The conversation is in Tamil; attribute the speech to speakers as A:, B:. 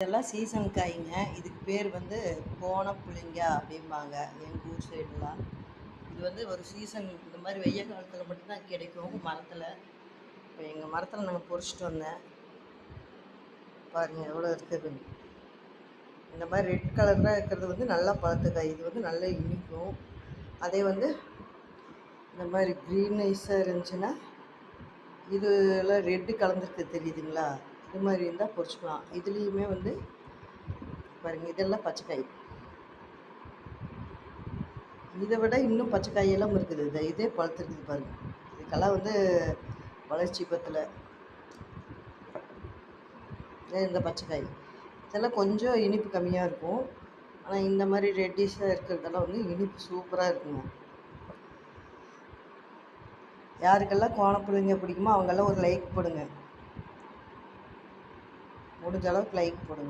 A: இதெல்லாம் சீசன் காய்ங்க. இதுக்கு பேர் வந்து கோணப்புளிங்கா அப்படிம்பாங்க எங்கள் ஊர் சைடுலாம். இது வந்து ஒரு சீசன் இந்த மாதிரி வெய்ய காலத்தில் மட்டும்தான் கிடைக்கும் மரத்தில். இப்போ எங்கள் மரத்தில் நாங்கள் பொறிச்சிட்டு வந்தேன். பாருங்கள் எவ்வளோ இருக்குது. இந்த மாதிரி ரெட் கலராக இருக்கிறது வந்து நல்லா பழுத்த காய். இது வந்து நல்லா இனிக்கும். அதே வந்து இந்த மாதிரி க்ரீனிஷாக இருந்துச்சுன்னா இதெல்லாம் ரெட்டு கலந்துருக்கு தெரியுதுங்களா? இது மாதிரி இருந்தால் பொறிச்சிக்கலாம். இதுலேயுமே வந்து பாருங்கள் இதெல்லாம் பச்சைக்காய். இதை விட இன்னும் பச்சை காயெல்லாம் இருக்குது. இதே பழுத்துருக்குது பாருங்கள். இதுக்கெல்லாம் வந்து வளர்ச்சி பத்தலை. இந்த பச்சைக்காய் இதெல்லாம் கொஞ்சம் இனிப்பு கம்மியாக இருக்கும். ஆனால் இந்த மாதிரி ரெட்டிஷாக இருக்கிறதெல்லாம் வந்து இனிப்பு சூப்பராக இருக்குங்க. யாருக்கெல்லாம் கோணப்புளிங்க பிடிக்குமோ அவங்கெல்லாம் ஒரு லைக் போடுங்க. முடிஞ்ச அளவுக்கு லைக் போடுங்க.